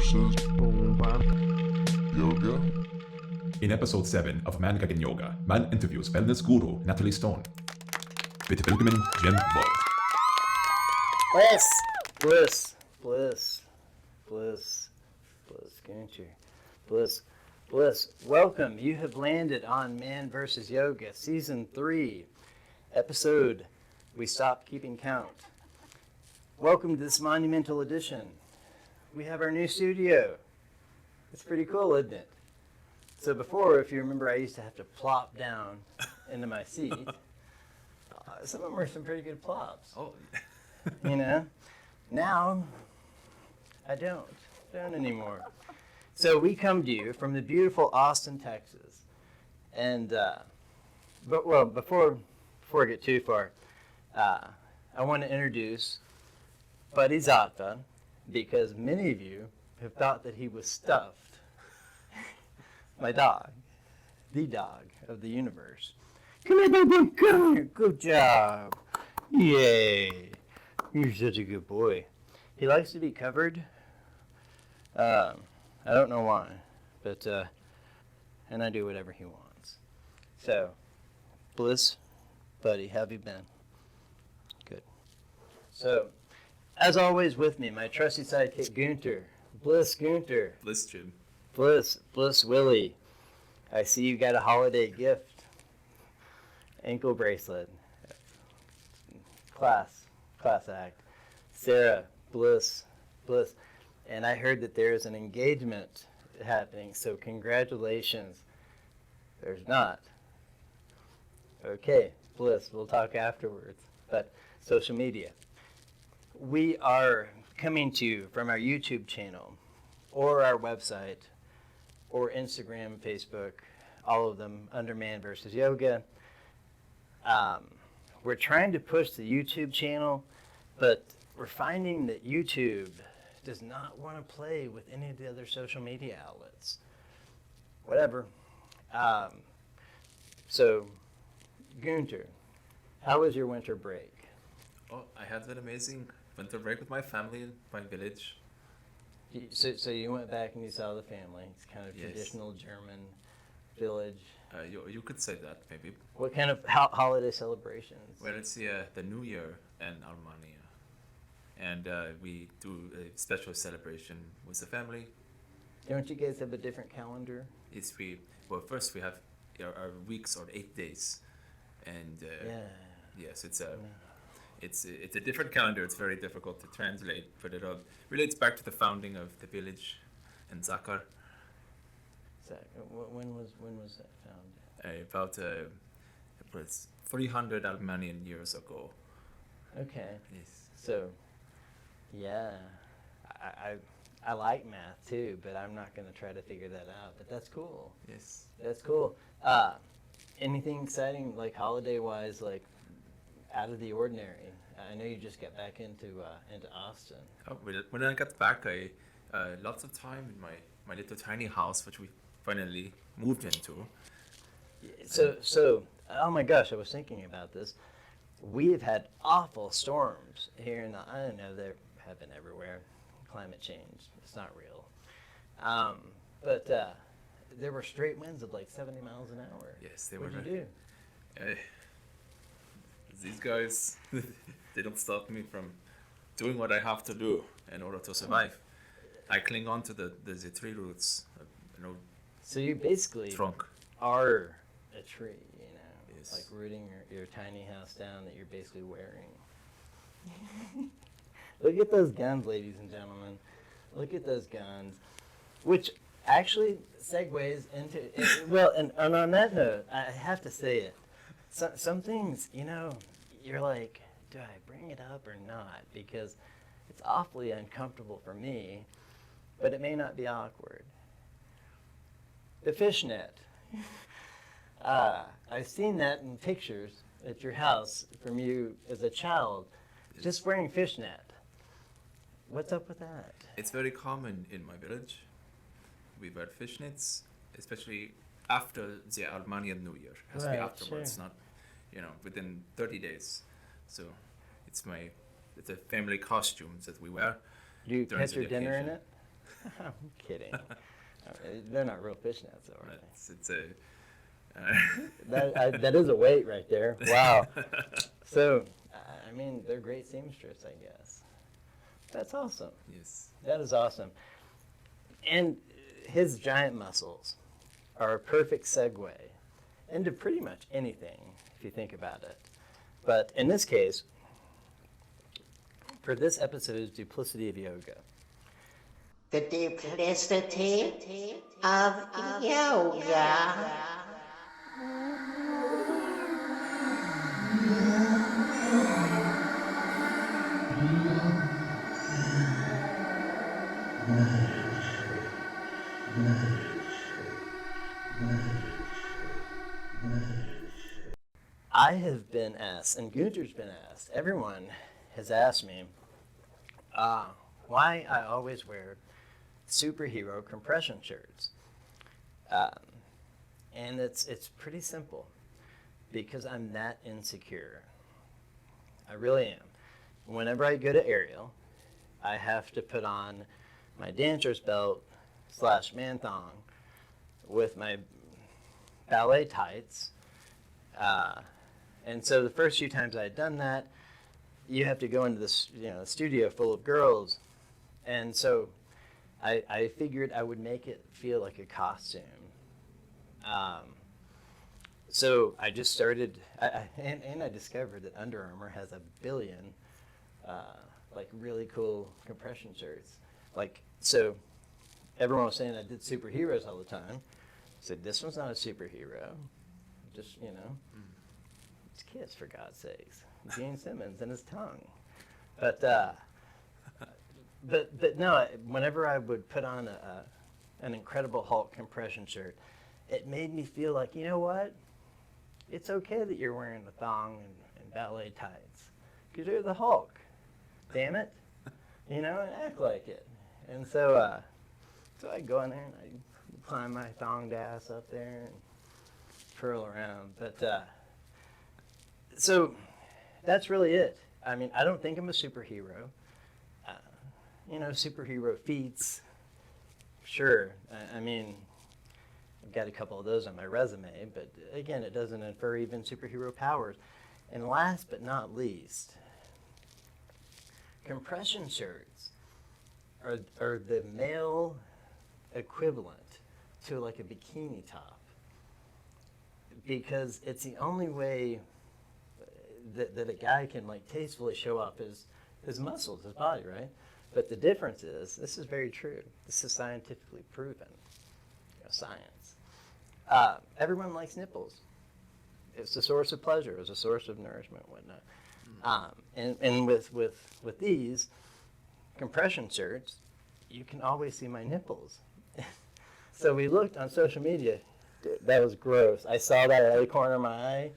versus yoga. In episode 7 of Biohacking and Yoga, man interviews wellness guru Natalie Stone. Bitte willkommen, Jim Wolf. Bliss. Welcome. You have landed on Man vs. Yoga, Season 3, episode We Stopped Keeping Count. Welcome to this monumental edition. We have our new studio. It's pretty cool, isn't it? So before, if you remember, I used to have to plop down into my seat. Some of them were some pretty good plops. Oh, You know? Now, I don't anymore. So we come to you from the beautiful Austin, Texas. And, before I get too far, I want to introduce Buddy Zata, because many of you have thought that he was stuffed. My dog, the dog of the universe. Come here, baby, come here. Good job. Yay. You're such a good boy. He likes to be covered. I don't know why, but, and I do whatever he wants. So, Bliss, Buddy, how have you been? Good. So, as always with me, my trusty sidekick, Gunter. Bliss, Gunter. Bliss, Jim. Bliss Willie. I see you got a holiday gift. Ankle bracelet. Class act. Sarah, Bliss. And I heard that there is an engagement happening, so congratulations. There's not. Okay, Bliss, we'll talk afterwards. But social media. We are coming to you from our YouTube channel or our website or Instagram, Facebook, all of them under Man vs. Yoga. We're trying to push the YouTube channel, but we're finding that YouTube does not want to play with any of the other social media outlets. Whatever. So, Gunter, how was your winter break? Oh, I had an amazing winter break with my family in my village. So you went back and you saw the family. It's kind of Yes. traditional German village. You could say that, maybe. What kind of holiday celebrations? Well, it's the New Year in Armenia. And we do a special celebration with the family. Don't you guys have a different calendar? First we have our weeks or 8 days. And yes, it's a different calendar. It's very difficult to translate, but it relates back to the founding of the village in Zakar. So, when was that founded? About it was 300 Armenian years ago. Okay. Yes. So, yeah, I like math too, but I'm not going to try to figure that out. But that's cool. Yes. That's cool. Anything exciting, like holiday-wise, like out of the ordinary? I know you just got back into Austin. Oh, when I got back, I lots of time in my little tiny house, which we finally moved into. So, oh my gosh, I was thinking about this. We have had awful storms here in I don't know, they have been everywhere. Climate change, it's not real. But there were straight winds of like 70 miles an hour. Yes, they What'd were. you do? These guys, they don't stop me from doing what I have to do in order to survive. I cling on to the tree roots, So you basically trunk. are a tree, you know, Yes. like rooting your tiny house down that you're basically wearing. Look at those guns, ladies and gentlemen. Look at those guns. Which actually segues into, and on that note, I have to say it. Some things, you know, you're like, do I bring it up or not? Because it's awfully uncomfortable for me, but it may not be awkward. The fishnet. I've seen that in pictures at your house from you as a child, just wearing fishnet. What's up with that? It's very common in my village. We wear fishnets, especially after the Armenian New Year. It has to be Right, afterwards, sure. not, within 30 days. So it's a family costume that we wear. Do you during catch the your dinner in occasion. it? I'm kidding. They're not real fishnets, though, are It's a. they? That is a weight right there. Wow. So, I mean, they're great seamstress, I guess. That's awesome. Yes. That is awesome. And his giant muscles are a perfect segue into pretty much anything, if you think about it. But in this case, for this episode's Duplicity of Yoga, The duplicity of yoga. I have been asked, and Gunter's been asked, everyone has asked me why I always wear superhero compression shirts. And it's pretty simple, because I'm that insecure. I really am. Whenever I go to aerial, I have to put on my dancer's belt / man thong with my ballet tights. And so the first few times I had done that, you have to go into this studio full of girls. And so I figured I would make it feel like a costume. So I just started, and I discovered that Under Armour has a billion like really cool compression shirts. Like, so everyone was saying I did superheroes all the time. I said, this one's not a superhero. Just, it's Kiss, for God's sakes. Gene Simmons and his tongue. But no, whenever I would put on an Incredible Hulk compression shirt, it made me feel like, you know what? It's okay that you're wearing the thong and ballet tights, because you're the Hulk. Damn it. And act like it. And so I go in there and I climb my thonged ass up there and twirl around. But so that's really it. I mean, I don't think I'm a superhero. Superhero feats, sure. I mean, I've got a couple of those on my resume, but again, it doesn't infer even superhero powers. And last but not least, compression shirts are the male equivalent to like a bikini top, because it's the only way that a guy can like tastefully show off his muscles, his body, right? But the difference is, this is very true. This is scientifically proven, science. Everyone likes nipples. It's a source of pleasure. It's a source of nourishment, whatnot. And with these compression shirts, you can always see my nipples. So we looked on social media. Dude, that was gross. I saw that out of the corner of my eye.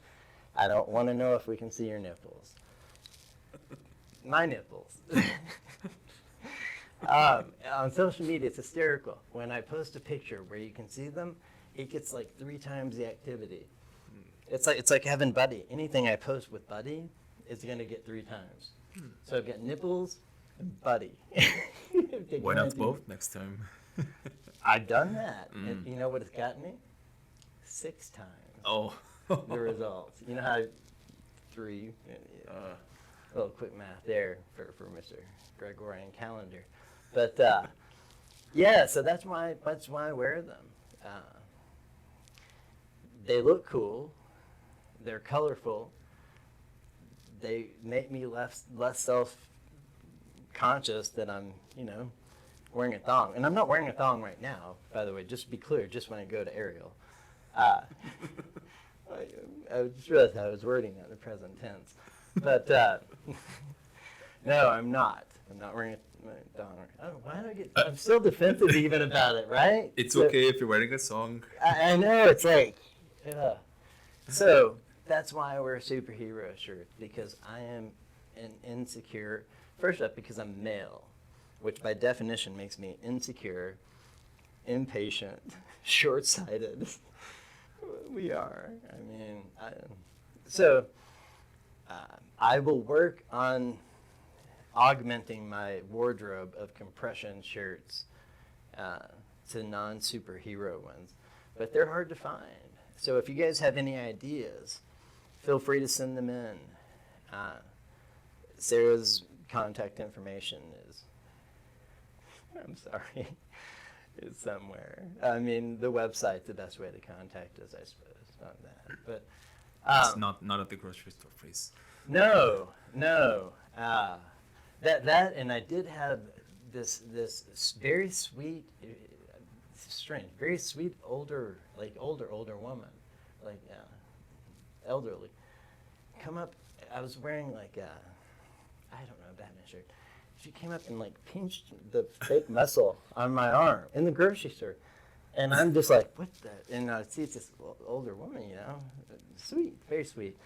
I don't want to know if we can see your nipples. My nipples. On social media, it's hysterical. When I post a picture where you can see them, it gets like 3 times the activity. It's like having Buddy. Anything I post with Buddy is going to get 3 times. So I've got nipples and Buddy. Why not both next time? I've done that. And you know what it's gotten me? 6 times. Oh. The results. You know how 3, a little quick math there for Mr. Gregorian calendar. But yeah, so that's why I wear them. They look cool. They're colorful. They make me less self-conscious that I'm, wearing a thong. And I'm not wearing a thong right now, by the way, just to be clear, just when I go to aerial. I just realized how I was wording that in the present tense. But no, I'm not. I'm not wearing a thong. Why do I get... I'm still defensive even about it, right? It's okay if you're wearing a song. I know, it's like... Yeah. So that's why I wear a superhero shirt, because I am an insecure... First up, because I'm male, which by definition makes me insecure, impatient, short-sighted. We are. I mean, I will work on augmenting my wardrobe of compression shirts to non-superhero ones, but they're hard to find. So if you guys have any ideas, feel free to send them in. Sarah's contact information is, I'm sorry, is somewhere. I mean, the website's the best way to contact us, I suppose, on that. But It's not at the grocery store, please. no. That and I did have this very sweet, strange, very sweet older woman, like elderly, come up. I was wearing like I don't know, Batman shirt. She came up and like pinched the fake muscle on my arm in the grocery store. And I'm just like, what the? And I see it's this older woman, sweet, very sweet.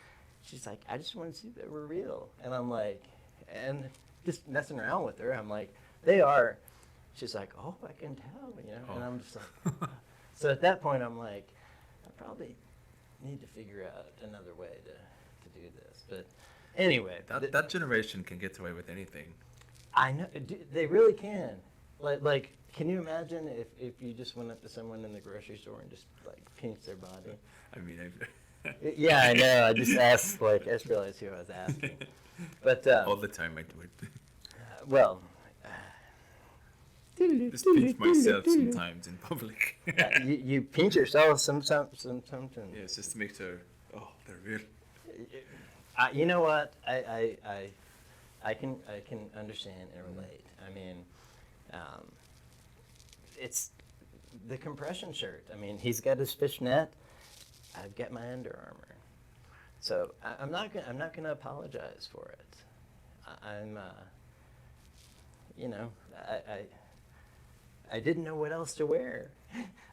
She's like, I just want to see if they were real. And I'm like, and just messing around with her, I'm like, they are. She's like, oh, I can tell, And I'm just like, so at that point, I'm like, I probably need to figure out another way to do this. But anyway. That generation can get away with anything. I know, they really can. Like, can you imagine if you just went up to someone in the grocery store and just like pinched their body? I mean, Yeah, I know. I just asked. I just realized who I was asking. But all the time I do it. Well, Just pinch myself sometimes in public. you pinch yourself sometimes. Yeah, it's just to make sure. Oh, they're real. You know what? I can understand and relate. I mean, it's the compression shirt. I mean, he's got his fishnet. I've got my Under Armour. So I'm not gonna apologize for it. I didn't know what else to wear.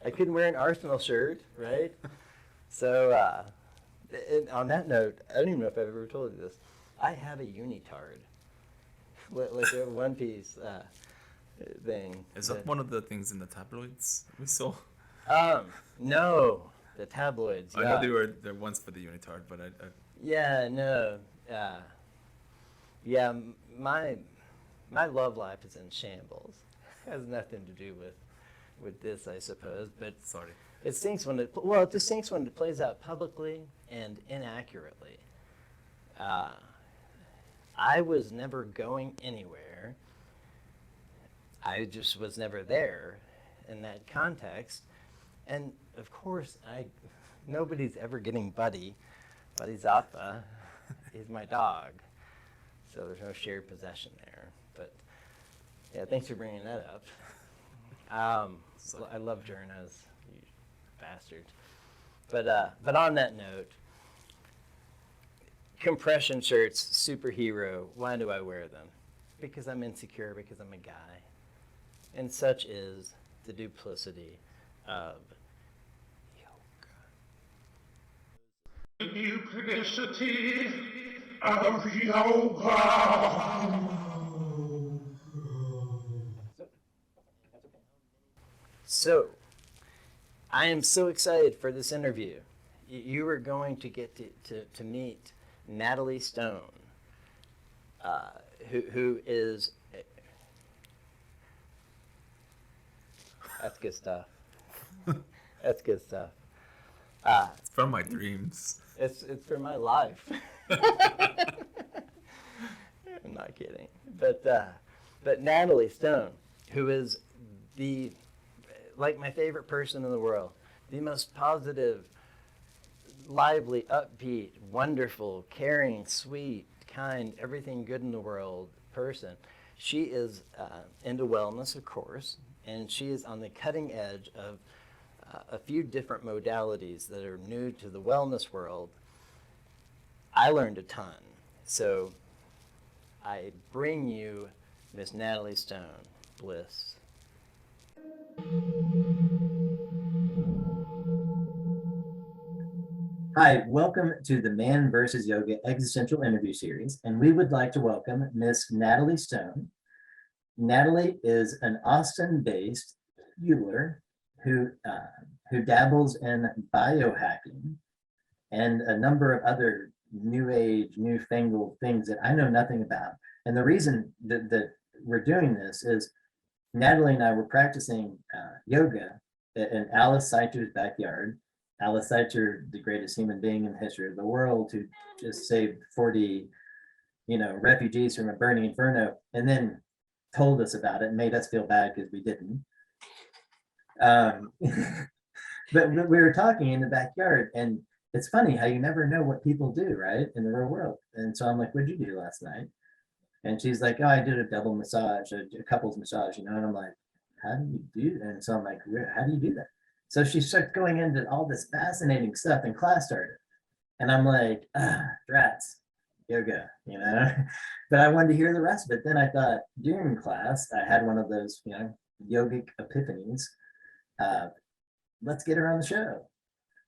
I couldn't wear an Arsenal shirt, right? So and on that note, I don't even know if I've ever told you this. I have a unitard, like a one-piece thing. Is that one of the things in the tabloids we saw? No, the tabloids. I know they were there once for the unitard, but I Yeah, no. Yeah, my love life is in shambles. Has nothing to do with this, I suppose. But sorry. It stinks when it just stinks when it plays out publicly and inaccurately. I was never going anywhere. I just was never there in that context. And of course, nobody's ever getting Buddy. Buddy Zappa is my dog. So there's no shared possession there. But yeah, thanks for bringing that up. I love journos, you bastards. But on that note, compression shirts, superhero, why do I wear them? Because I'm insecure, because I'm a guy. And such is the duplicity of yoga. Duplicity of yoga. So, I am so excited for this interview. You are going to get to meet Natalie Stone, who is... That's good stuff. That's good stuff. It's from my dreams. It's from my life. I'm not kidding. But Natalie Stone, who is my favorite person in the world, the most positive, lively, upbeat, wonderful, caring, sweet, kind, everything good in the world person. She is into wellness, of course, and she is on the cutting edge of a few different modalities that are new to the wellness world. I learned a ton. So I bring you Miss Natalie Stone. Bliss. Hi, welcome to the Man vs. Yoga Existential Interview Series, and we would like to welcome Miss Natalie Stone. Natalie is an Austin-based healer who dabbles in biohacking and a number of other new age, newfangled things that I know nothing about. And the reason that we're doing this is Natalie and I were practicing yoga in Alice Seiter's backyard. Alice Seiter, the greatest human being in the history of the world, who just saved 40, refugees from a burning inferno, and then told us about it and made us feel bad because we didn't. But we were talking in the backyard, and it's funny how you never know what people do, right, in the real world. And so I'm like, "What'd you do last night?" And she's like, "Oh, I did a double massage, a couples massage, And I'm like, "How do you do that?" And so I'm like, "How do you do that?" So she started going into all this fascinating stuff, and class started. And I'm like, rats, yoga, But I wanted to hear the rest of it. Then I thought during class, I had one of those, yogic epiphanies. Let's get her on the show.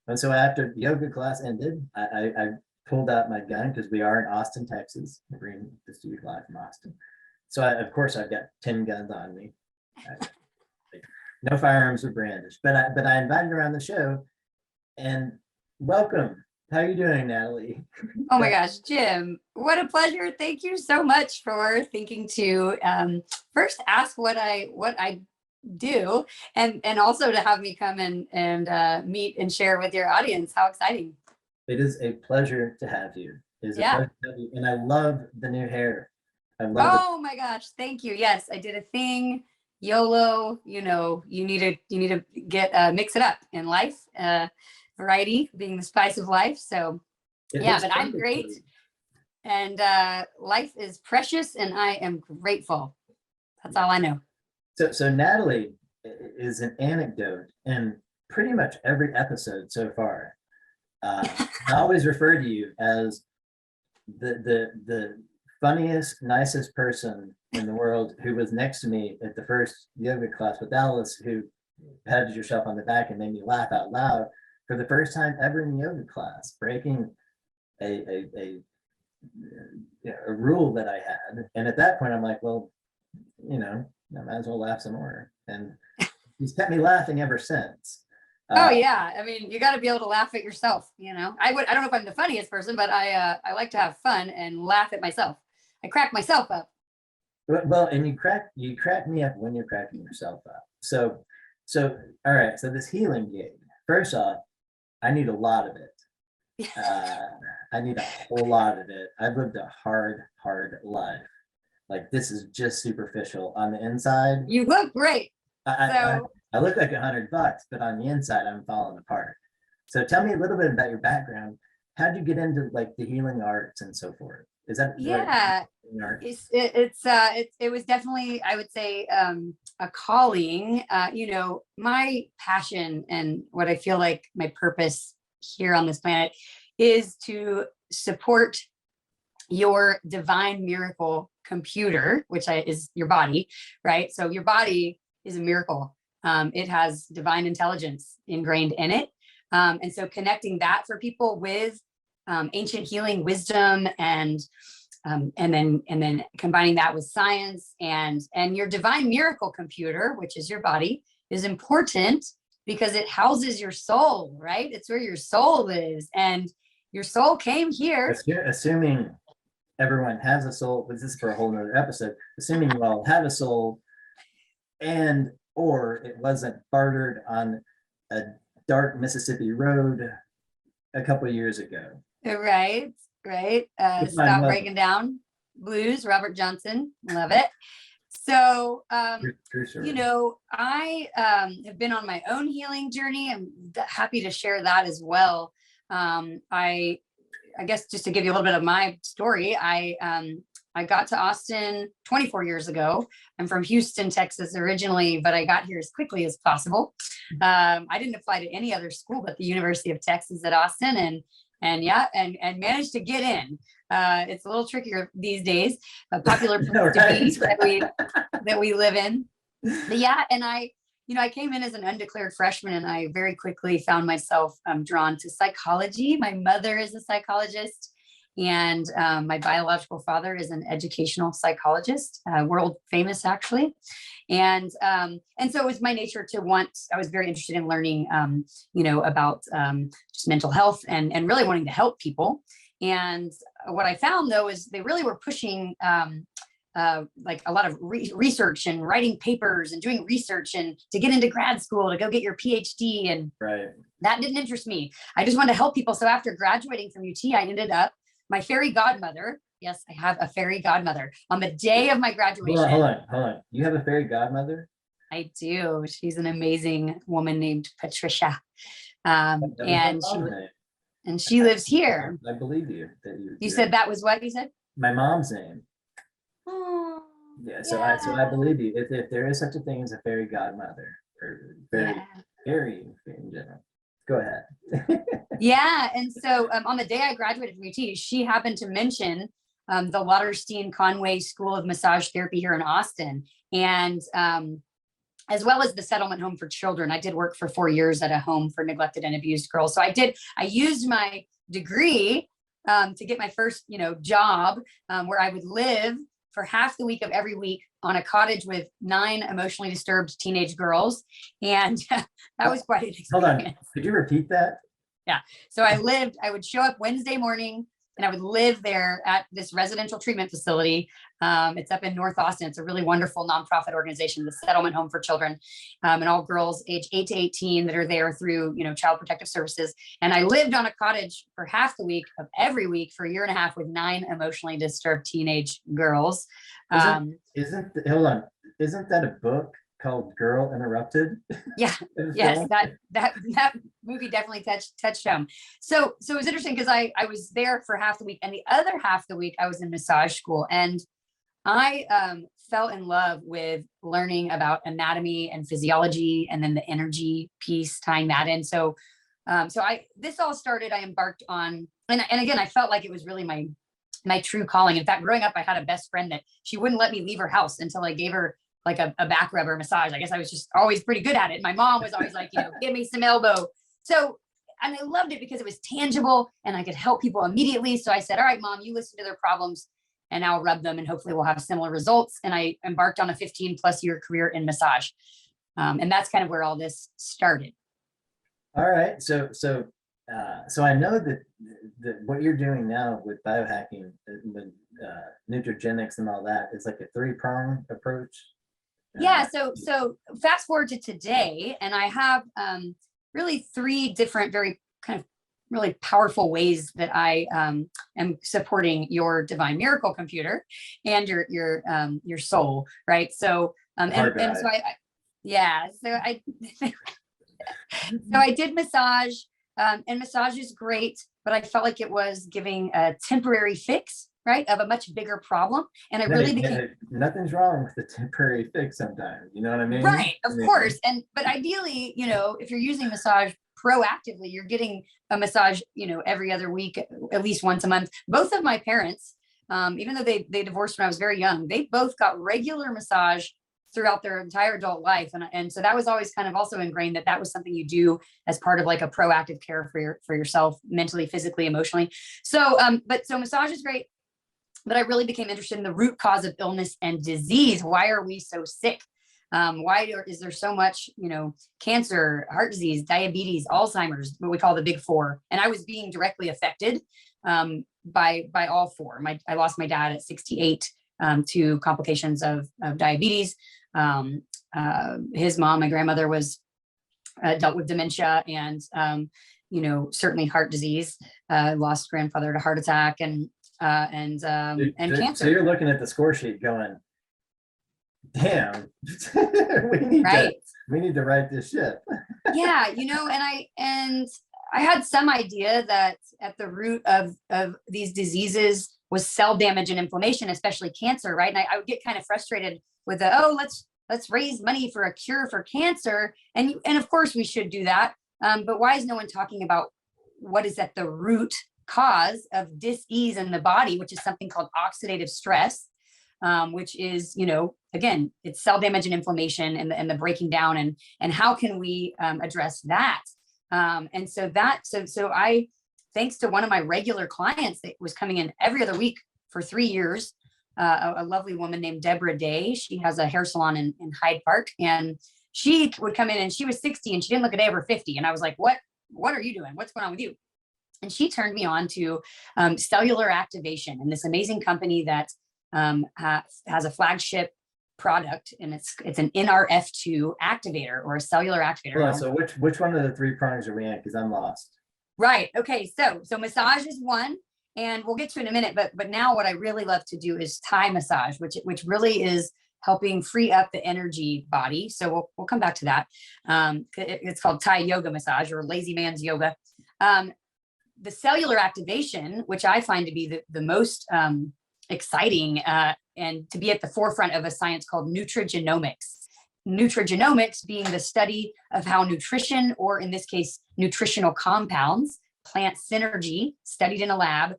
And so after the yoga class ended, I pulled out my gun because we are in Austin, Texas. We're in the studio live from Austin. So of course I've got 10 guns on me. No firearms were brandished, but I invited her on the show, and welcome. How are you doing, Natalie? Oh my gosh, Jim, what a pleasure. Thank you so much for thinking to first ask what I do, and also to have me come and meet and share with your audience. How exciting. It is a pleasure to have you. It is a Yeah. pleasure to have you. And I love the new hair. I love Oh my gosh, thank you. Yes, I did a thing. YOLO, you need to get mix it up in life. Variety being the spice of life. So it. yeah, but I'm great. And life is precious, and I am grateful. That's all I know. So Natalie is an anecdote in pretty much every episode so far. I always refer to you as the funniest, nicest person in the world, who was next to me at the first yoga class with Alice, who patted yourself on the back and made me laugh out loud for the first time ever in yoga class, breaking a rule that I had. And at that point, I'm like, well, I might as well laugh some more. And he's kept me laughing ever since. Oh yeah, I mean, you got to be able to laugh at yourself. I don't know if I'm the funniest person, but I like to have fun and laugh at myself. I crack myself up. Well, and you crack me up when you're cracking yourself up. So all right. So this healing gig. First off, I need a lot of it. I need a whole lot of it. I've lived a hard life. Like, this is just superficial. On the inside, you look great. I look like $100, but on the inside, I'm falling apart. So tell me a little bit about your background. How'd you get into like the healing arts and so forth? Is that it was definitely, I would say, a calling. My passion and what I feel like my purpose here on this planet is to support your divine miracle computer, which is your body, right? So your body is a miracle. It has divine intelligence ingrained in it. And so connecting that for people with ancient healing wisdom, and then combining that with science, and your divine miracle computer, which is your body, is important because it houses your soul, right? It's where your soul is, and your soul came here. Assuming everyone has a soul, but this is for a whole nother episode. Assuming you all have a soul, or it wasn't bartered on a dark Mississippi road a couple of years ago. Right. Stop Breaking Down Blues, Robert Johnson. Love it. So, I have been on my own healing journey. I'm happy to share that as well. I guess just to give you a little bit of my story, I got to Austin 24 years ago. I'm from Houston, Texas originally, but I got here as quickly as possible. I didn't apply to any other school but the University of Texas at Austin, and managed to get in. It's a little trickier these days, a popular place to be that we live in. But yeah, and I came in as an undeclared freshman, and I very quickly found myself drawn to psychology. My mother is a psychologist, and my biological father is an educational psychologist, world famous actually. And so it was my nature I was very interested in learning, about just mental health and really wanting to help people. And what I found though, is they really were pushing like a lot of research and writing papers and doing research and to get into grad school, to go get your PhD. And that didn't interest me. I just wanted to help people. So after graduating from UT, I ended up, my fairy godmother, yes, I have a fairy godmother, on the day of my graduation. Hold on. You have a fairy godmother? I do. She's an amazing woman named Patricia. And she lives here. I believe you. You said that was what you said? My mom's name. Oh, yeah. So I believe you. If there is such a thing as a fairy godmother, or fairy in general, go ahead. Yeah. And so on the day I graduated from UT, she happened to mention the Lauderstein Conway School of Massage Therapy here in Austin, and as well as the Settlement Home for Children. I did work for 4 years at a home for neglected and abused girls. So I used my degree to get my first, job where I would live for half the week of every week on a cottage with 9 emotionally disturbed teenage girls. And that was quite an experience. Hold on, could you repeat that? Yeah. So I would show up Wednesday morning and I would live there at this residential treatment facility. It's up in North Austin. It's a really wonderful nonprofit organization, the Settlement Home for Children, and all girls age 8 to 18 that are there through, Child Protective Services. And I lived on a cottage for half the week of every week for a year and a half with 9 emotionally disturbed teenage girls. Hold on. Isn't that a book called Girl Interrupted? Yeah. Yes. That movie definitely touched home. So it was interesting because I was there for half the week, and the other half the week I was in massage school, and I fell in love with learning about anatomy and physiology, and then the energy piece, tying that in. So this all started, I embarked on, and again, I felt like it was really my true calling. In fact, growing up, I had a best friend that she wouldn't let me leave her house until I gave her like a back rub or massage. I guess I was just always pretty good at it. My mom was always like, give me some elbow. So, and I loved it because it was tangible and I could help people immediately. So I said, all right, Mom, you listen to their problems and I'll rub them and hopefully we'll have similar results. And I embarked on a 15+ year career in massage. And that's kind of where all this started. All right. So I know that what you're doing now with biohacking, with nutrigenics and all that, is like a 3-pronged approach. Yeah. So fast forward to today, and I have really 3 different, very kind of really powerful ways that I am supporting your divine miracle computer and your soul, right? So so I did massage, and massage is great, but I felt like it was giving a temporary fix, right, of a much bigger problem. And I really became, nothing's wrong with the temporary fix sometimes, you know what I mean? Right, of course. But ideally, if you're using massage proactively, you're getting a massage, every other week, at least once a month. Both of my parents, even though they divorced when I was very young, they both got regular massage throughout their entire adult life. And so that was always kind of also ingrained that was something you do as part of like a proactive care for yourself, mentally, physically, emotionally. So massage is great. But I really became interested in the root cause of illness and disease. Why are we so sick? Is there so much, cancer, heart disease, diabetes, Alzheimer's, what we call the big 4? And I was being directly affected by all 4. I lost my dad at 68 to complications of diabetes. His mom, my grandmother, was dealt with dementia and certainly heart disease. Lost grandfather to heart attack and cancer. So you're looking at the score sheet going, damn, we need to write this shit. Yeah, and I had some idea that at the root of these diseases was cell damage and inflammation, especially cancer, right? And I would get kind of frustrated with let's raise money for a cure for cancer, and of course we should do that, but why is no one talking about what is at the root cause of dis-ease in the body, which is something called oxidative stress, which is, again, it's cell damage and inflammation and the breaking down, and how can we address that? So I, thanks to one of my regular clients that was coming in every other week for 3 years, a lovely woman named Deborah Day. She has a hair salon in Hyde Park, and she would come in and she was 60 and she didn't look a day over 50. And I was like, what are you doing? What's going on with you? And she turned me on to cellular activation and this amazing company that has a flagship product, and it's an NRF2 activator, or a cellular activator. Hold on, so which one of the 3 prongs are we in? Because I'm lost. Right. Okay. So massage is one, and we'll get to it in a minute. But now what I really love to do is Thai massage, which really is helping free up the energy body. So we'll come back to that. It's called Thai yoga massage, or lazy man's yoga. The cellular activation, which I find to be the most exciting, and to be at the forefront of a science called nutrigenomics. Nutrigenomics being the study of how nutrition, or in this case, nutritional compounds, plant synergy, studied in a lab,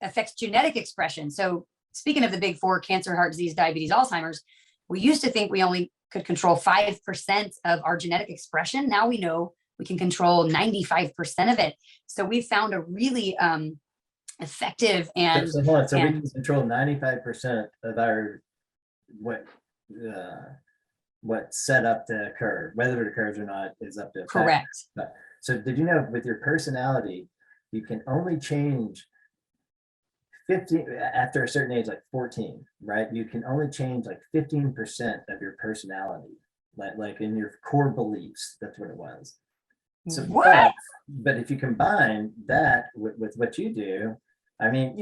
affects genetic expression. So speaking of the big 4, cancer, heart disease, diabetes, Alzheimer's, we used to think we only could control 5% of our genetic expression. Now we know we can control 95% of it. So we found a really effective and— So hold on, so we can control 95% of our what's set up to occur. Whether it occurs or not is up to— Correct. So did you know with your personality, you can only change 15 after a certain age, like 14, right? You can only change like 15% of your personality, like in your core beliefs. That's what it was. So, what? but if you combine that with what you do, I mean,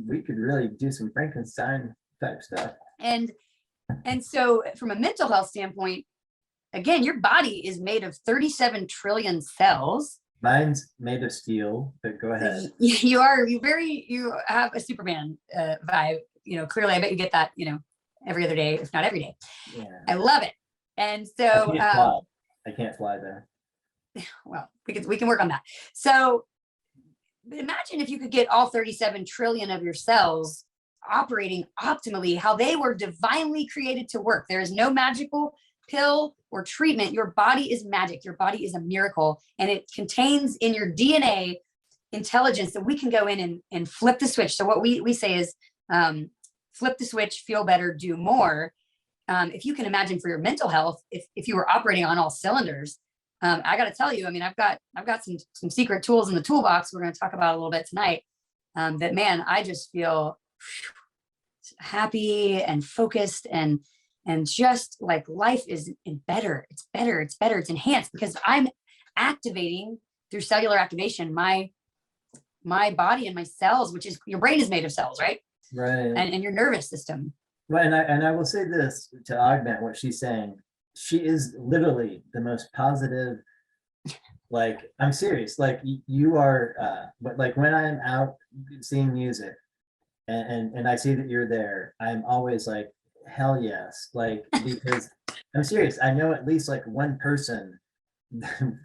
we could really do some Frankenstein type stuff. And so from a mental health standpoint, again, your body is made of 37 trillion cells. Mine's made of steel, but go ahead. You have a Superman vibe, clearly. I bet you get that, every other day, if not every day. Yeah. I love it. And so I can't fly though. Well, we can work on that. So imagine if you could get all 37 trillion of your cells operating optimally, how they were divinely created to work. There is no magical pill or treatment. Your body is magic. Your body is a miracle, and it contains in your DNA intelligence that we can go in and flip the switch. So what we say is flip the switch, feel better, do more. If you can imagine for your mental health, if you were operating on all cylinders, I got to tell you, I mean, I've got some secret tools in the toolbox we're going to talk about a little bit tonight. That, man, I just feel happy and focused and just like life is better. It's better. It's enhanced because I'm activating through cellular activation my body and my cells, which is your brain is made of cells, right? Right. And your nervous system. Right. And I will say this to augment what she's saying. She is literally the most positive. Like, I'm serious. Like, you are, but like when I'm out seeing music and I see that you're there, I'm always like, hell yes. Like, because I'm serious. I know at least like one person,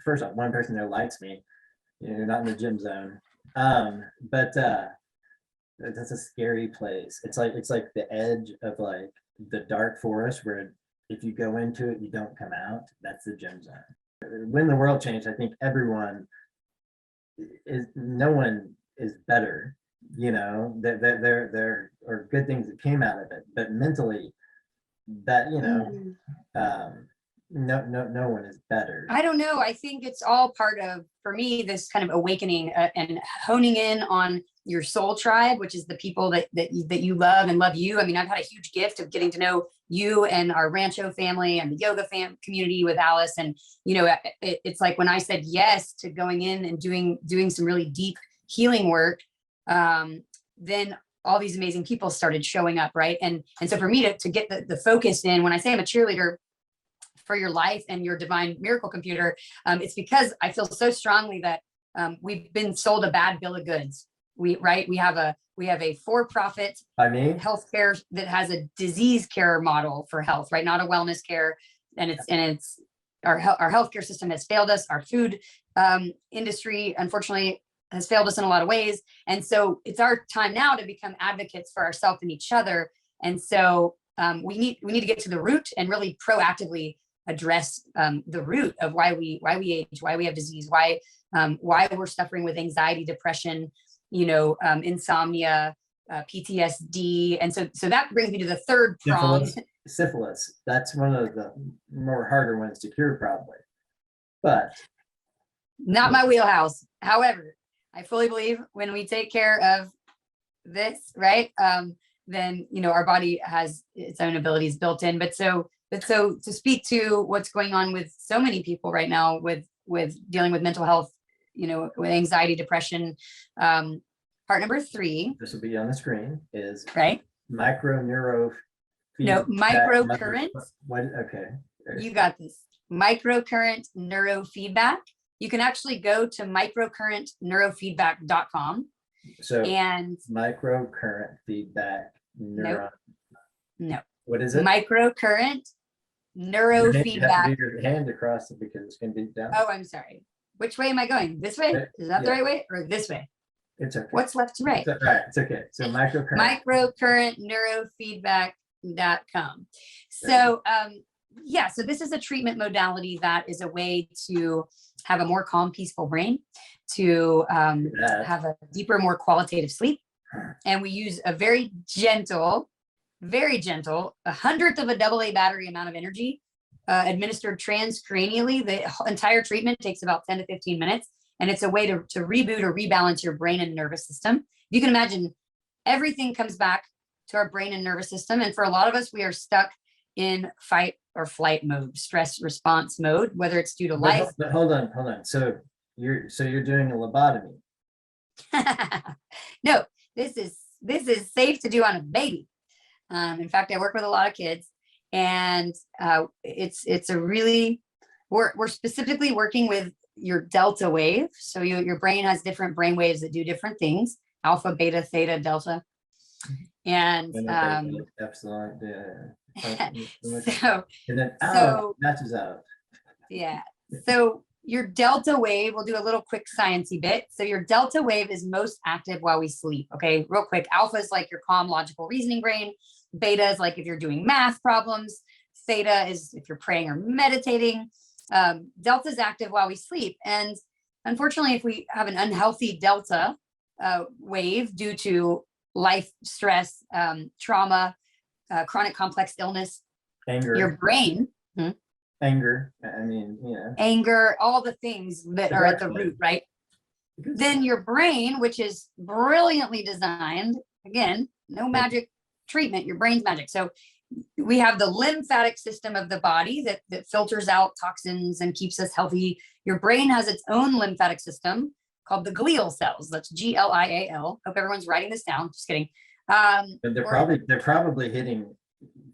first off, one person there likes me. You're not in the gym zone. But that's a scary place. It's like the edge of like the dark forest where if you go into it, you don't come out. That's the gym zone. When the world changed, I think no one is better, that there are good things that came out of it, but mentally that, no one is better. I don't know. I think it's all part of, for me, this kind of awakening and honing in on your soul tribe, which is the people that you love and love you. I mean, I've had a huge gift of getting to know you and our Rancho family and the yoga community with Alice. And, it's like when I said yes to going in and doing some really deep healing work, then all these amazing people started showing up. Right. And so for me to get the focus in, when I say I'm a cheerleader for your life and your divine miracle computer, it's because I feel so strongly that we've been sold a bad bill of goods. We have a for-profit healthcare that has a disease care model for health, right? Not a wellness care. And it's our healthcare system has failed us. Our food industry, unfortunately, has failed us in a lot of ways. And so it's our time now to become advocates for ourselves and each other. And so we need to get to the root and really proactively address the root of why we age, why we have disease, why we're suffering with anxiety, depression, insomnia, PTSD. And so that brings me to the third prong. Syphilis. That's one of the more harder ones to cure, probably. But not my wheelhouse. However, I fully believe when we take care of this, right? then, our body has its own abilities built in. But so to speak to what's going on with so many people right now with dealing with mental health, with anxiety, depression, part number 3. This will be on the screen. Is right. Microcurrent. Microcurrent. What? Okay. You got this. Microcurrent Neurofeedback. You can actually go to microcurrentneurofeedback.com. So and microcurrent feedback neuron. No. What is it? Microcurrent Neurofeedback. You have to do your hand across it because it's going to be down. Oh, I'm sorry. Which way am I going? This way? Is that the right way, or this way? It's okay. What's left to right? It's all right. It's okay. So microcurrentneurofeedback.com. So so this is a treatment modality that is a way to have a more calm, peaceful brain, to have a deeper, more qualitative sleep. And we use a very gentle, 1/100th of a AA battery amount of energy administered transcranially. The entire treatment takes about 10 to 15 minutes. And it's a way to reboot or rebalance your brain and nervous system. You can imagine everything comes back to our brain and nervous system. And for a lot of us, we are stuck in fight or flight mode, stress response mode, whether it's due to life. But hold on. So you're doing a lobotomy. No, this is safe to do on a baby. In fact, I work with a lot of kids, and it's a really, we're specifically working with your delta wave. So your brain has different brain waves that do different things: alpha, beta, theta, delta. And epsilon. So matches out. Yeah. So your delta wave, we'll do a little quick sciencey bit. So your delta wave is most active while we sleep. Okay, real quick. Alpha is like your calm, logical reasoning brain. Beta is like if you're doing math problems. Theta is if you're praying or meditating. Delta is active while we sleep. And unfortunately, if we have an unhealthy delta wave due to life stress, trauma, chronic complex illness, anger, your brain, anger, anger, all the things that are at the root, right? Then your brain, which is brilliantly designed, again, no magic treatment, your brain's magic. So we have the lymphatic system of the body that filters out toxins and keeps us healthy. Your brain has its own lymphatic system called the glial cells. That's GLIAL. Hope everyone's writing this down. Just kidding. And they're probably hitting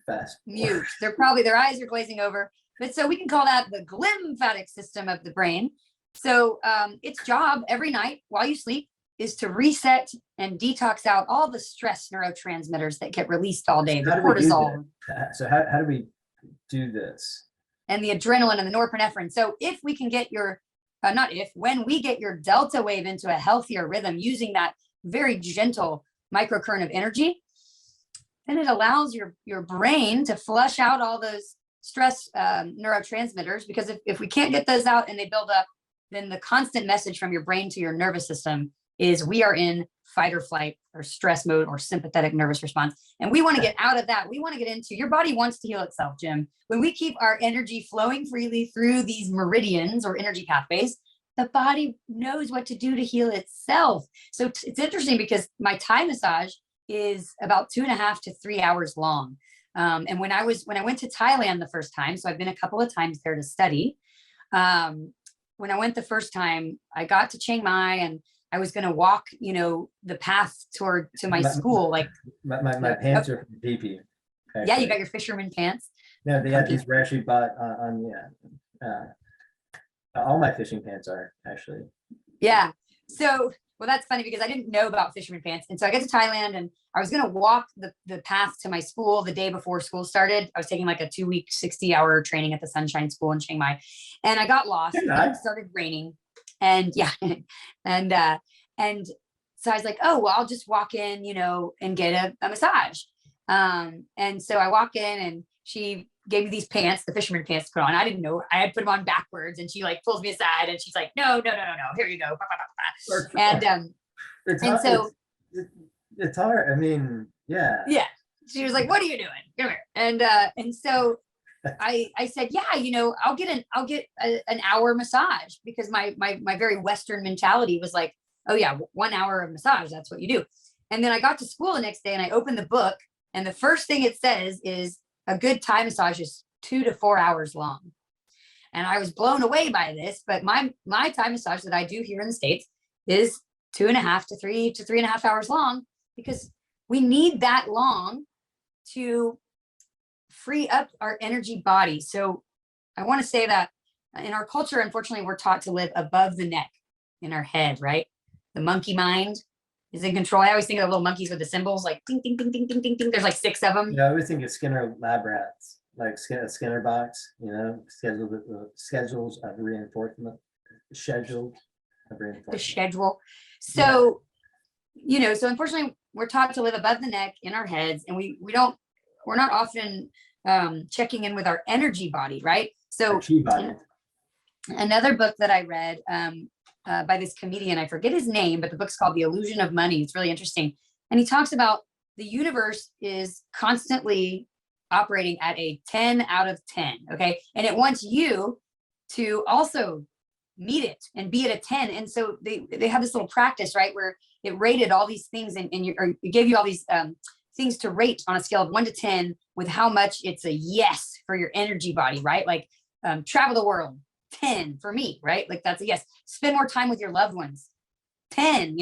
fast. Mute. Their eyes are glazing over. But so we can call that the glymphatic system of the brain. So its job every night while you sleep is to reset and detox out all the stress neurotransmitters that get released all day, the cortisol. So how do we do this? And the adrenaline and the norepinephrine. So if we can get when we get your delta wave into a healthier rhythm using that very gentle microcurrent of energy, then it allows your brain to flush out all those stress neurotransmitters, because if we can't get those out and they build up, then the constant message from your brain to your nervous system is we are in fight or flight or stress mode or sympathetic nervous response. And we want to get out of that. We want to get into, your body wants to heal itself, Jim. When we keep our energy flowing freely through these meridians or energy pathways, the body knows what to do to heal itself. So it's interesting because my Thai massage is about 2.5 to 3 hours long. And when I went to Thailand the first time, so I've been a couple of times there to study. When I went the first time, I got to Chiang Mai and I was going to walk, the path to my school. Like my pants are from PP. Yeah, you got your fisherman pants. No, these were actually bought on all my fishing pants are actually. Yeah. So, well, that's funny because I didn't know about fisherman pants. And so I got to Thailand and I was going to walk the path to my school the day before school started. I was taking like a 2-week, 60-hour training at the Sunshine School in Chiang Mai. And I got lost. And it started raining. And yeah. And so I was like, oh, well, I'll just walk in, and get a massage. And so I walk in and she gave me these pants, the fisherman pants to put on. I didn't know. I had put them on backwards and she like pulls me aside and she's like, no, here you go. And so it's hard. I mean, yeah. Yeah. She was like, what are you doing? Come here. And so I said, yeah, I'll get an hour massage, because my very Western mentality was like, oh yeah, 1 hour of massage, that's what you do. And then I got to school the next day and I opened the book, and the first thing it says is a good Thai massage is 2 to 4 hours long. And I was blown away by this, but my Thai massage that I do here in the States is 2.5 to 3.5 hours long, because we need that long to free up our energy body. So I want to say that in our culture, unfortunately, we're taught to live above the neck in our head, right? The monkey mind is in control. I always think of the little monkeys with the symbols, like ding, ding, ding, ding, ding, ding, ding. There's like 6 of them. Yeah, I always think of Skinner lab rats, like a Skinner box, schedules of reinforcement, scheduled of reinforcement. The schedule. So, so unfortunately, we're taught to live above the neck in our heads, and we're not often checking in with our energy body, right? So another book that I read by this comedian, I forget his name, but the book's called The Illusion of Money. It's really interesting. And he talks about the universe is constantly operating at a 10 out of 10. Okay. And it wants you to also meet it and be at a 10. And so they have this little practice, right, where it rated all these things and it gave you all these things to rate on a scale of 1 to 10 with how much it's a yes for your energy body, right? Like travel the world, 10 for me, right? Like that's a yes. Spend more time with your loved ones, 10,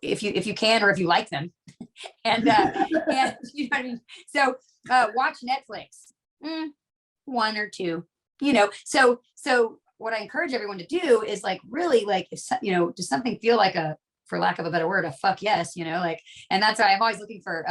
if you can, or if you like them. and and you know what I mean? So watch Netflix, 1 or 2, so what I encourage everyone to do is like really like, if, does something feel like for lack of a better word, a fuck yes, and that's why I'm always looking for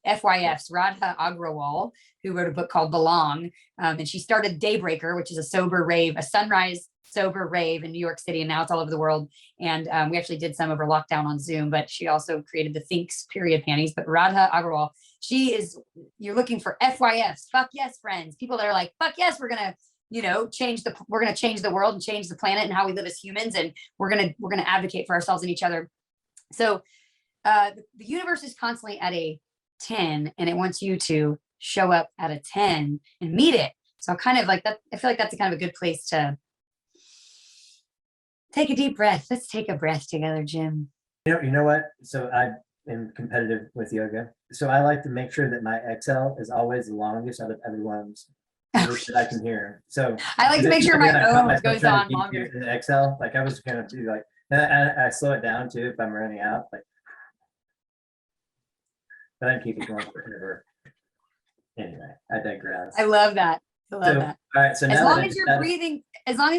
FYFs. Radha Agrawal, who wrote a book called Belong, and she started Daybreaker, which is a sunrise sober rave in New York City, and now it's all over the world. And we actually did some over lockdown on Zoom, but she also created the Thinks period panties. But Radha Agrawal, you're looking for FYFs, fuck yes friends, people that are like, fuck yes, we're gonna change the world and change the planet and how we live as humans, and we're gonna advocate for ourselves and each other. So the universe is constantly at a 10, and it wants you to show up at a 10 and meet it. So kind of like that, I feel like that's a kind of a good place to take a deep breath. Let's take a breath together, Jim. You know what? So I am competitive with yoga, so I like to make sure that my exhale is always the longest out of everyone's that I can hear. So I like to make sure my own goes on longer. In the exhale, like I was kind of do like, and I slow it down too if I'm running out, like, but I keep it going forever. Anyway, I digress. I love that. All right. So as long as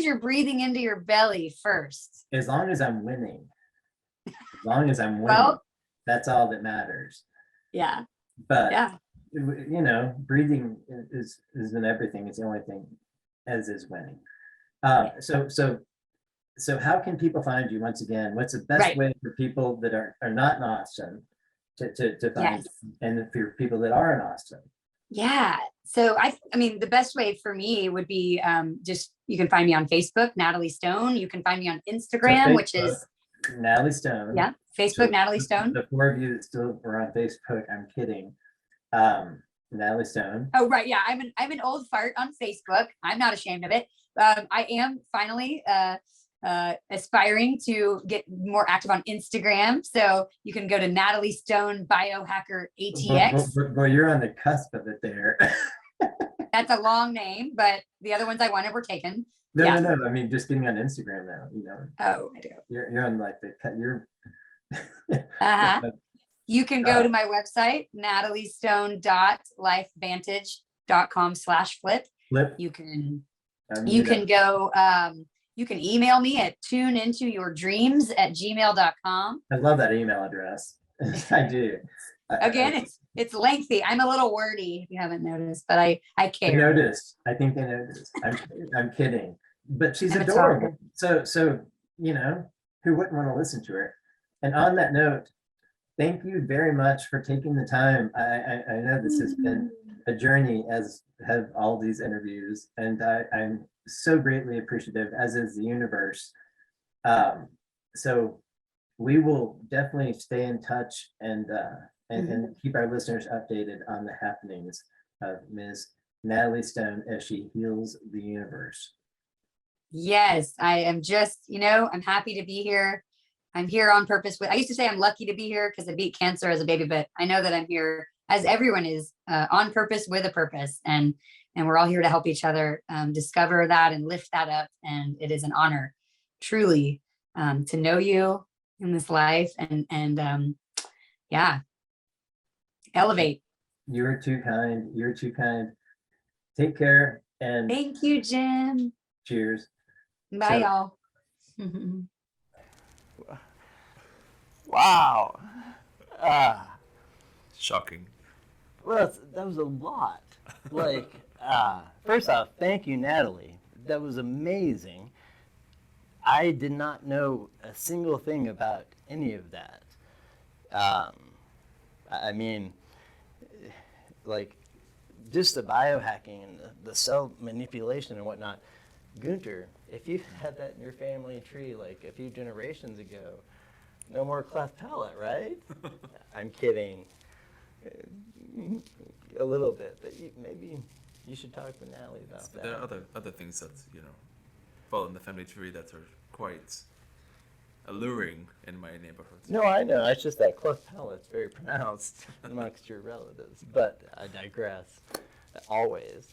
you're breathing into your belly first. As long as I'm winning. Well, that's all that matters. Yeah. But breathing isn't everything. It's the only thing, as is winning. So how can people find you once again? What's the best way for people that are not in Austin to find you, and for people that are in Austin? Yeah. So I mean, the best way for me would be just, you can find me on Facebook, Natalie Stone. You can find me on Instagram, which is Natalie Stone. Yeah. Facebook, Natalie Stone. The 4 of you that still were on Facebook, I'm kidding. Natalie Stone. Oh, right. Yeah. I'm an old fart on Facebook. I'm not ashamed of it. I am finally aspiring to get more active on Instagram. So you can go to Natalie Stone Biohacker ATX. Well, you're on the cusp of it there. That's a long name, but the other ones I wanted were taken. No. I mean, just getting on Instagram now, Oh, I do. You're on like you're. You can go to my website, nataliestone.lifevantage.com/flip. You can go, you can email me at tuneintoyourdreams@gmail.com. I love that email address. I do. Again, it's lengthy. I'm a little wordy, if you haven't noticed, but I care. I noticed. I think they noticed. I'm kidding. But she's adorable. So who wouldn't want to listen to her? And on that note, thank you very much for taking the time. I know this has been a journey, as have all these interviews, and I'm so greatly appreciative, as is the universe. So we will definitely stay in touch and keep our listeners updated on the happenings of Ms. Natalie Stone as she heals the universe. Yes, I am just, I'm happy to be here. I'm here on purpose. I used to say I'm lucky to be here because I beat cancer as a baby, but I know that I'm here, as everyone is, on purpose with a purpose, and we're all here to help each other discover that and lift that up. And it is an honor, truly, to know you in this life, and yeah, elevate. You're too kind. You're too kind. Take care and Thank you, Jim. cheers. Bye, So- y'all. Wow. Shocking. Well, that was a lot. Like, first off, thank you, Natalie. That was amazing. I did not know a single thing about any of that. I mean, like, just the biohacking and the cell manipulation and whatnot. Gunter, if you had that in your family tree like a few generations ago, no more cleft palate, right? I'm kidding. A little bit, but maybe you should talk with Natalie about that. There are other things that fall in the family tree that are quite alluring in my neighborhood. No, I know. It's just that cleft palate's very pronounced amongst your relatives. But I digress. Always.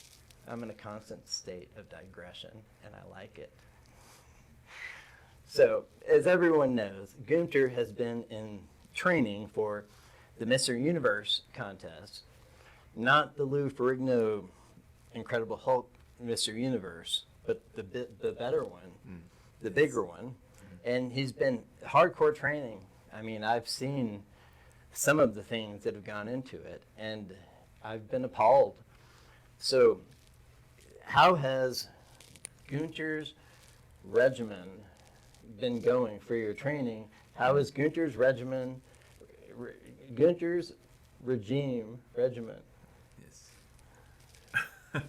I'm in a constant state of digression, and I like it. So, as everyone knows, Gunter has been in training for the Mr. Universe contest, not the Lou Ferrigno Incredible Hulk Mr. Universe, but the better one, the bigger one. And he's been hardcore training. I mean, I've seen some of the things that have gone into it, and I've been appalled. So, how has Gunter's regimen been going for your training? How is Gunter's regimen, Gunter's regimen? Yes.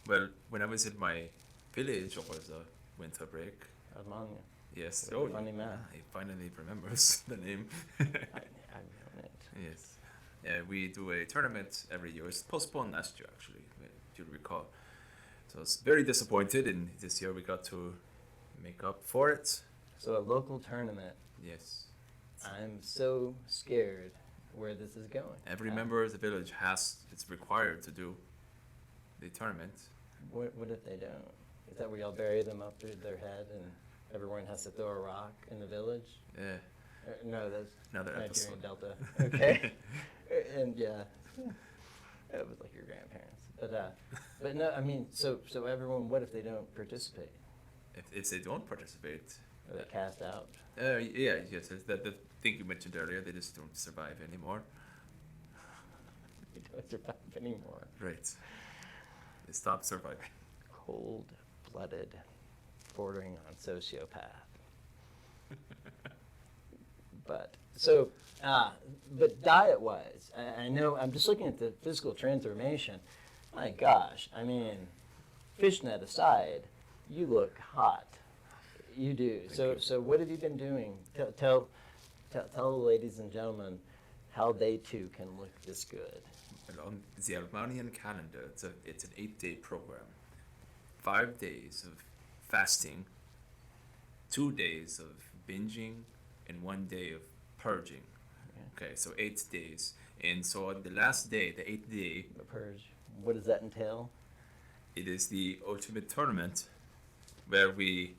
Well, when I was in my village over the winter break. Armania. Yes. Funny man. He finally remembers the name. I've known it. Yes. Yeah, we do a tournament every year. It's postponed last year, actually, if you recall. So I was very disappointed, and this year we got to make up for it. So a local tournament. Yes. I'm so scared where this is going. Every member of the village it's required to do the tournament. What if they don't? Is that where y'all bury them up through their head and everyone has to throw a rock in the village? Yeah. No, that's Another Nigerian episode. Delta. Okay. And yeah, it was like your grandparents. But no, I mean, so everyone, what if they don't participate? If they don't participate, Are they cast out? yes, it's the thing you mentioned earlier, they just don't survive anymore. They don't survive anymore. Right. They stop surviving. Cold-blooded, bordering on sociopath. But diet-wise, I know I'm just looking at the physical transformation. My gosh, I mean, fishnet aside, you look hot. You do. So what have you been doing? Tell the ladies and gentlemen how they too can look this good. On the Armenian calendar, it's an 8-day program. 5 days of fasting, 2 days of binging, and 1 day of purging. Okay, so 8 days. And so on the last day, the 8th day, The purge. What does that entail? it is the ultimate tournament where we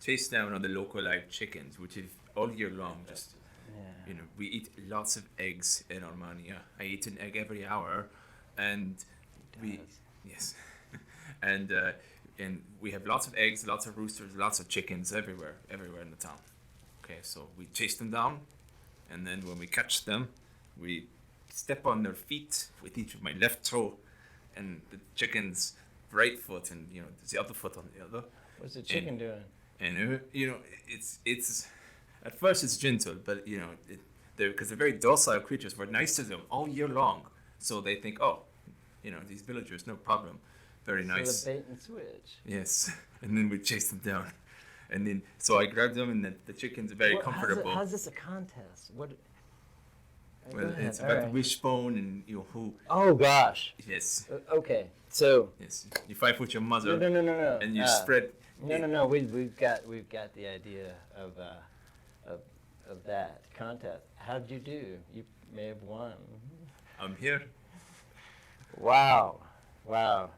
chase down on the local live chickens, which is all year long. Just we eat lots of eggs in Armenia. I eat an egg every hour, and yes, and we have lots of eggs, lots of roosters, lots of chickens everywhere in the town. Okay, so we chase them down, and then when we catch them, we step on their feet with each of my left toe, and the chicken's right foot, and the other foot on the other. What's the chicken doing? And it's at first it's gentle, but because they're very docile creatures, we're nice to them all year long, so they think, these villagers, no problem, very nice. So the bait and switch. Yes, and then we chase them down, and then so I grab them, and the chickens are very comfortable. How's this a contest? What? Well, it's about the wishbone and who. Oh gosh. Yes. Okay, so. Yes, you fight with your mother. No. And you spread. No. We've got the idea of of that contest. How'd you do? You may have won. I'm here. Wow. Wow.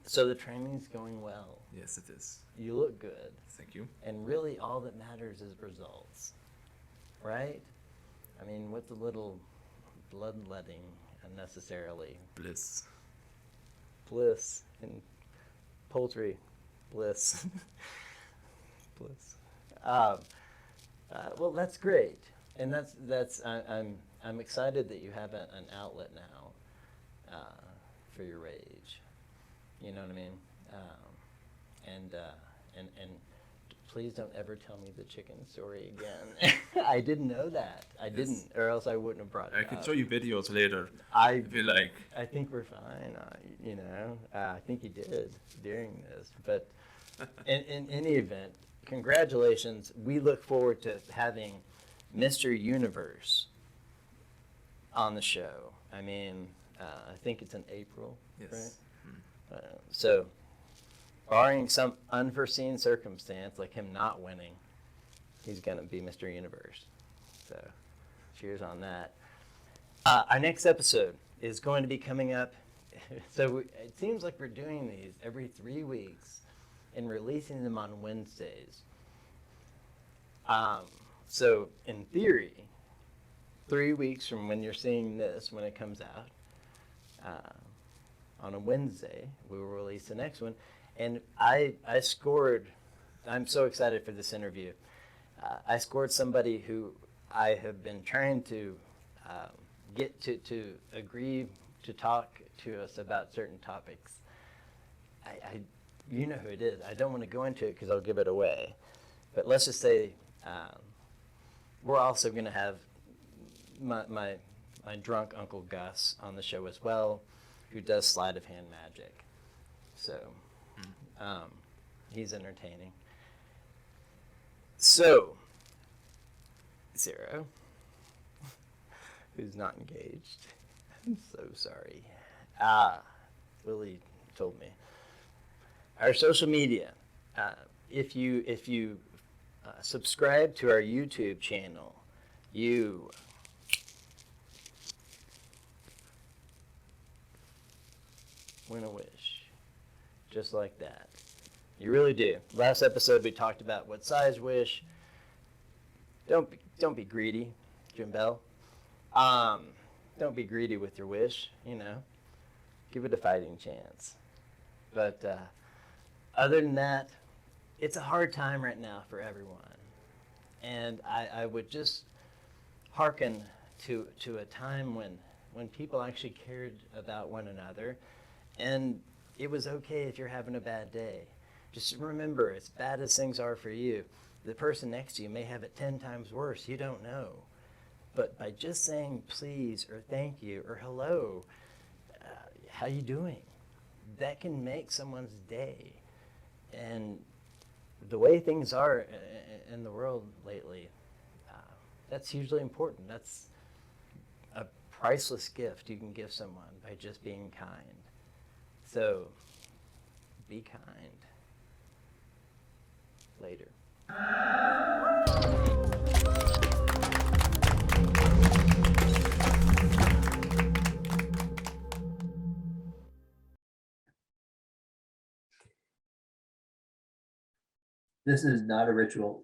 So the training's going well. Yes, it is. You look good. Thank you. And really all that matters is results, right? I mean, with a little bloodletting unnecessarily. Bliss. Bliss and poultry bliss. Bliss. Well, that's great. And I'm excited that you have an outlet now for your rage. You know what I mean? And please don't ever tell me the chicken story again. I didn't know that. I didn't, or else I wouldn't have brought it I up. can show you videos later. I if you like. I think we're fine. You know, I think you did during this. But in any event, congratulations. We look forward to having Mr. Universe on the show. I mean, I think it's in April, Yes. right? So, barring some unforeseen circumstance like him not winning, he's going to be Mr. Universe. So, cheers on that. Our next episode is going to be coming up. So, it seems like we're doing these every 3 weeks and releasing them on Wednesdays. So, in theory, 3 weeks from when you're seeing this, when it comes out, on a Wednesday, we will release the next one. And I scored, I'm so excited for this interview. I scored somebody who I have been trying to get to agree to talk to us about certain topics. You know who it is. I don't want to go into it because I'll give it away. But let's just say we're also going to have my drunk Uncle Gus on the show as well, who does sleight of hand magic. So he's entertaining. So, Zero, who's not engaged, I'm so sorry. Willie told me. Our social media, if you subscribe to our YouTube channel, you win a wish, just like that. You really do. Last episode we talked about what size wish. Don't be greedy, Jim Bell. Don't be greedy with your wish. You know, give it a fighting chance. But other than that, it's a hard time right now for everyone, and I would just hearken to a time when people actually cared about one another. And it was okay if you're having a bad day. Just remember, as bad as things are for you, the person next to you may have it 10 times worse. You don't know. But by just saying please or thank you or hello, how you doing? That can make someone's day. And the way things are in the world lately, that's hugely important. That's a priceless gift you can give someone by just being kind. So, be kind. Later. This is not a ritual.